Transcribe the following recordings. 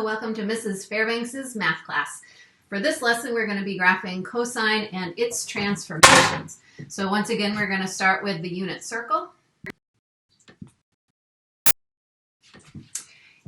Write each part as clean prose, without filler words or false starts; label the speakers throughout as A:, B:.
A: welcome to Mrs. Fairbanks's math class. For this lesson, we're going to be graphing cosine and its transformations. So once again, we're going to start with the unit circle.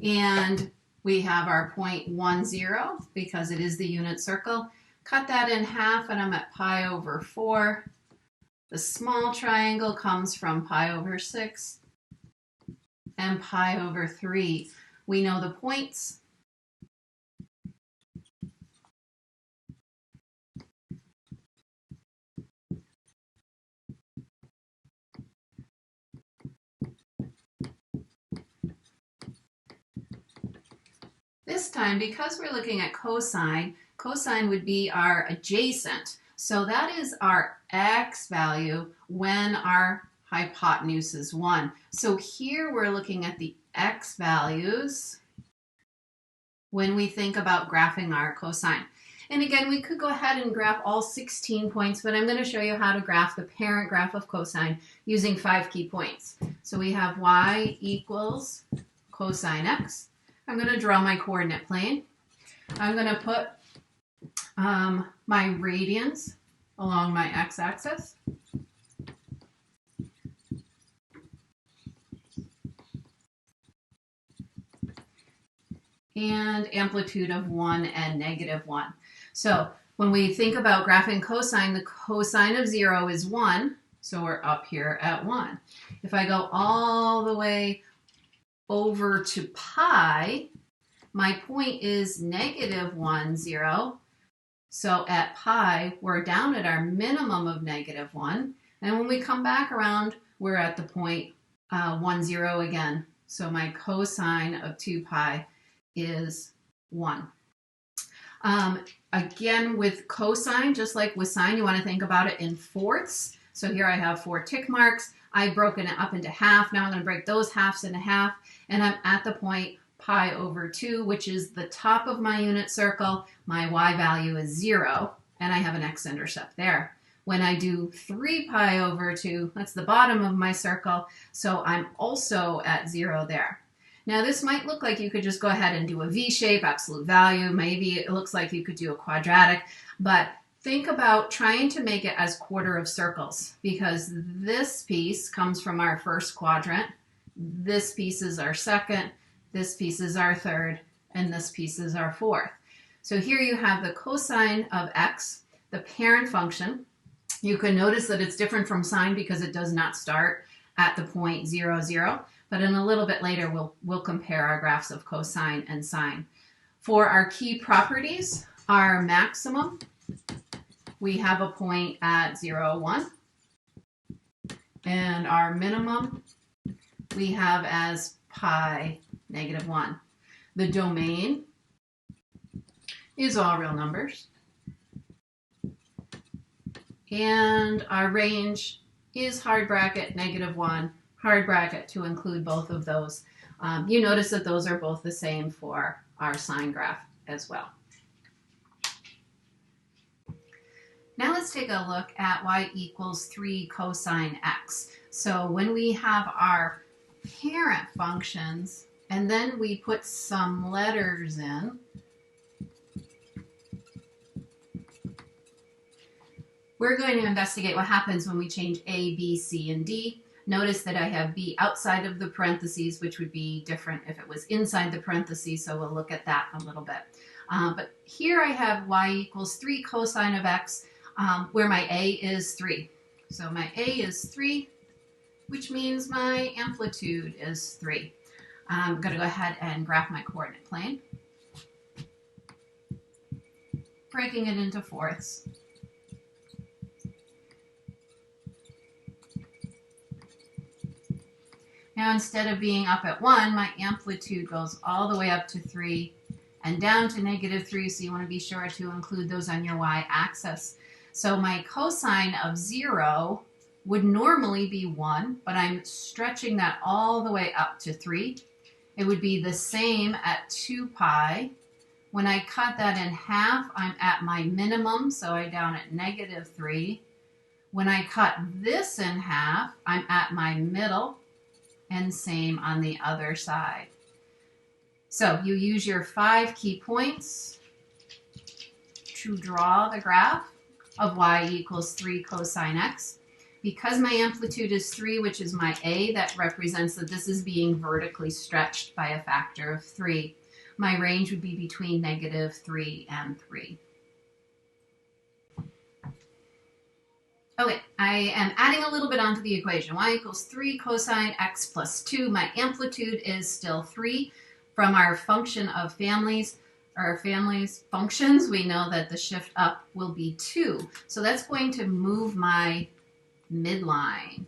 A: And we have our point 1, 0 because it is the unit circle. Cut that in half and I'm at pi over 4. The small triangle comes from pi over 6 and pi over 3. We know the points. This time, because we're looking at cosine, cosine would be our adjacent. So that is our x value when our hypotenuse is 1. So here we're looking at the x values when we think about graphing our cosine. And again, we could go ahead and graph all 16 points, but I'm going to show you how to graph the parent graph of cosine using 5 key points. So we have y equals cosine x. I'm going to draw my coordinate plane. I'm going to put my radians along my x-axis. And amplitude of 1 and -1. So when we think about graphing cosine, the cosine of 0 is 1. So we're up here at 1. If I go all the way over to pi, my point is -1, 0. So at pi, we're down at our minimum of -1. And when we come back around, we're at the point 1, 0 again. So my cosine of 2 pi is 1. Again, with cosine, just like with sine, you want to think about it in fourths. So here I have 4 tick marks. I've broken it up into half. Now I'm going to break those halves into half. And I'm at the point pi over 2, which is the top of my unit circle. My y value is 0, and I have an x-intercept there. When I do 3 pi over 2, that's the bottom of my circle, so I'm also at 0 there. Now this might look like you could just go ahead and do a V shape, absolute value. Maybe it looks like you could do a quadratic, but think about trying to make it as quarter of circles, because this piece comes from our first quadrant, this piece is our second, this piece is our third, and this piece is our fourth. So here you have the cosine of x, the parent function. You can notice that it's different from sine because it does not start at the point 0, 0. But in a little bit later, we'll compare our graphs of cosine and sine. For our key properties, our maximum, we have a point at 0, 1. And our minimum, we have as pi -1. The domain is all real numbers. And our range is hard bracket -1, hard bracket to include both of those. You notice that those are both the same for our sine graph as well. Now let's take a look at y equals 3 cosine x. So when we have our parent functions and then we put some letters in, we're going to investigate what happens when we change A, B, C, and D. Notice that I have B outside of the parentheses, which would be different if it was inside the parentheses, so we'll look at that a little bit. But here I have y equals 3 cosine of x, where my A is 3. So my A is 3, which means my amplitude is 3. I'm going to go ahead and graph my coordinate plane, breaking it into fourths. Now instead of being up at 1, my amplitude goes all the way up to 3 and down to -3, so you want to be sure to include those on your y-axis. So my cosine of 0 would normally be 1, but I'm stretching that all the way up to 3. It would be the same at 2 pi. When I cut that in half, I'm at my minimum, so I'm down at -3. When I cut this in half, I'm at my middle, and same on the other side. So you use your 5 key points to draw the graph of y equals 3 cosine x. Because my amplitude is 3, which is my a, that represents that this is being vertically stretched by a factor of 3. My range would be between -3 and 3. Okay, I am adding a little bit onto the equation. Y equals 3 cosine x plus 2. My amplitude is still 3. From our function of families, or families functions, we know that the shift up will be 2. So that's going to move my midline.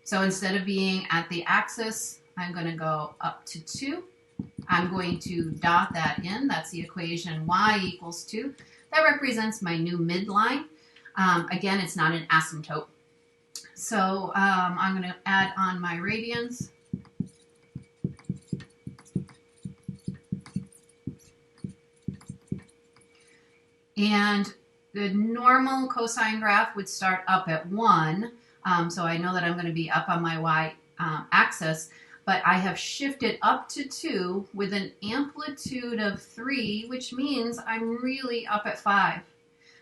A: So instead of being at the axis, I'm going to go up to 2. I'm going to dot that in. That's the equation y equals 2. That represents my new midline. Again, it's not an asymptote. So I'm going to add on my radians. And the normal cosine graph would start up at 1. So I know that I'm going to be up on my y axis. But I have shifted up to 2 with an amplitude of 3, which means I'm really up at 5.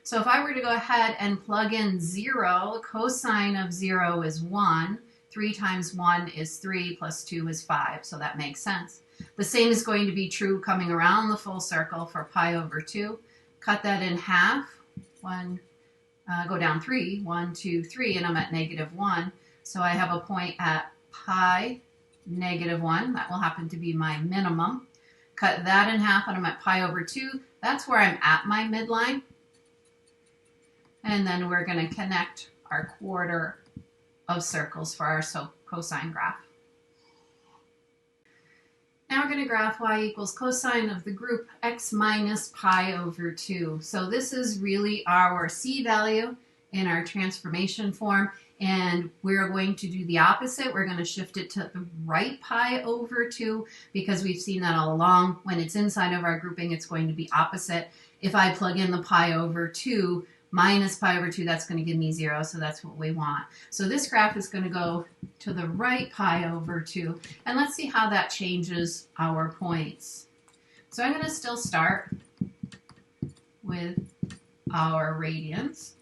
A: So if I were to go ahead and plug in 0, cosine of 0 is 1. 3 times 1 is 3 plus 2 is 5. So that makes sense. The same is going to be true coming around the full circle for pi over 2. Cut that in half. Go down 3. 1, 2, 3, and I'm at -1. So I have a point at pi -1. That will happen to be my minimum. Cut that in half, and I'm at pi over 2. That's where I'm at my midline. And then we're going to connect our quarter of circles for our cosine graph. Now we're going to graph y equals cosine of the group x minus pi over 2. So this is really our c value in our transformation form. And we're going to do the opposite. We're going to shift it to the right pi over 2 because we've seen that all along. When it's inside of our grouping, it's going to be opposite. If I plug in the pi over 2, minus pi over 2, that's going to give me 0, so that's what we want. So this graph is going to go to the right pi over 2, and let's see how that changes our points. So I'm going to still start with our radians.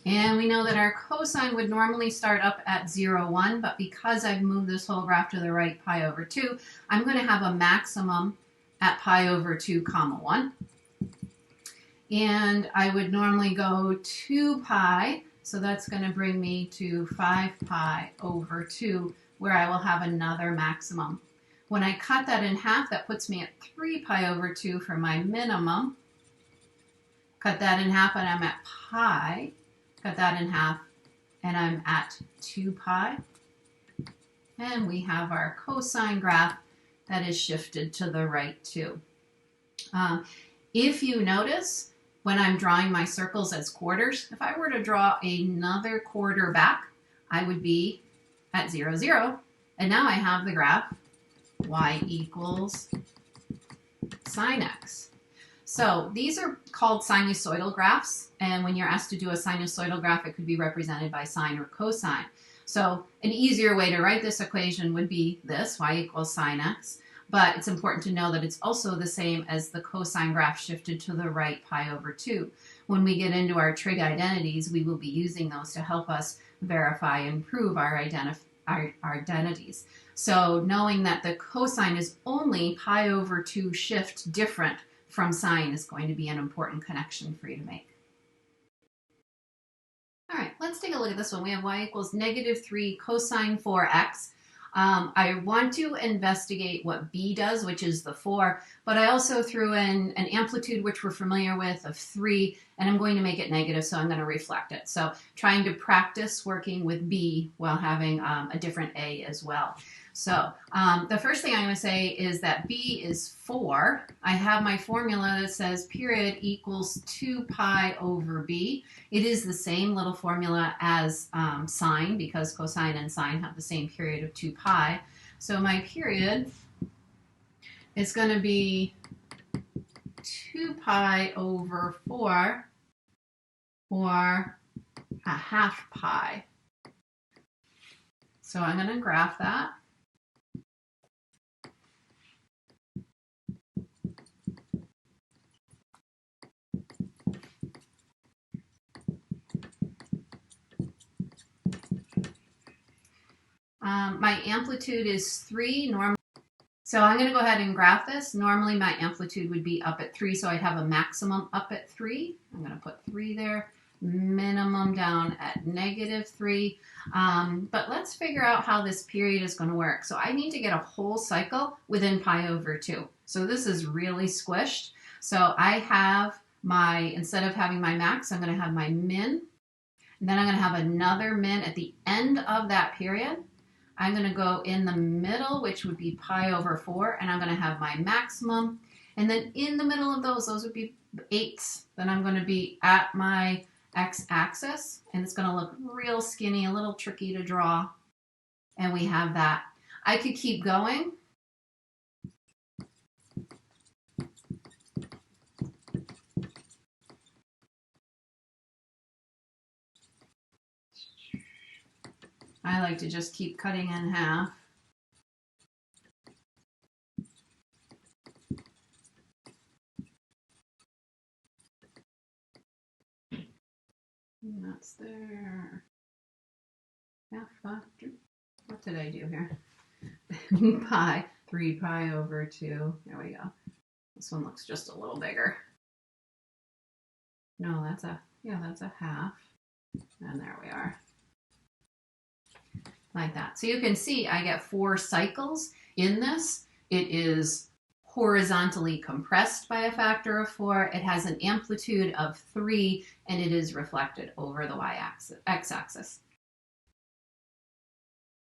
A: And we know that our cosine would normally start up at 0, 1, but because I've moved this whole graph to the right pi over 2, I'm going to have a maximum at pi over 2, comma 1. And I would normally go 2 pi, so that's going to bring me to 5 pi over 2, where I will have another maximum. When I cut that in half, that puts me at 3 pi over 2 for my minimum. Cut that in half, and I'm at pi. Cut that in half, and I'm at 2 pi. And we have our cosine graph that is shifted to the right too. If you notice, when I'm drawing my circles as quarters, if I were to draw another quarter back, I would be at 0, 0. And now I have the graph y equals sine x. So these are called sinusoidal graphs. And when you're asked to do a sinusoidal graph, it could be represented by sine or cosine. So an easier way to write this equation would be this, y equals sine x. But it's important to know that it's also the same as the cosine graph shifted to the right pi over 2. When we get into our trig identities, we will be using those to help us verify and prove our identities. So knowing that the cosine is only pi over 2 shift different from sine is going to be an important connection for you to make. All right, let's take a look at this one. We have y equals -3 cosine 4x. I want to investigate what b does, which is the 4, but I also threw in an amplitude, which we're familiar with, of 3, and I'm going to make it negative, so I'm going to reflect it. So trying to practice working with b while having a different a as well. So the first thing I'm going to say is that b is 4. I have my formula that says period equals 2 pi over b. It is the same little formula as sine, because cosine and sine have the same period of 2 pi. So my period is going to be 2 pi over 4, or a half pi. So I'm going to graph that. My amplitude is 3. Normally, so I'm going to go ahead and graph this. Normally my amplitude would be up at 3, so I'd have a maximum up at 3. I'm going to put 3 there. Minimum down at -3. But let's figure out how this period is going to work. So I need to get a whole cycle within pi over 2. So this is really squished. So I have my, instead of having my max, I'm going to have my min. And then I'm going to have another min at the end of that period. I'm going to go in the middle, which would be pi over 4, and I'm going to have my maximum. And then in the middle of those would be 8s. Then I'm going to be at my x-axis, and it's going to look real skinny, a little tricky to draw. And we have that. I could keep going. I like to just keep cutting in half. And that's there. Half factor. What did I do here? Pi, 3 pi over 2. There we go. This one looks just a little bigger. No, that's a, yeah, that's a half. And there we are. Like that. So you can see I get 4 cycles in this. It is horizontally compressed by a factor of 4. It has an amplitude of 3, and it is reflected over the x-axis.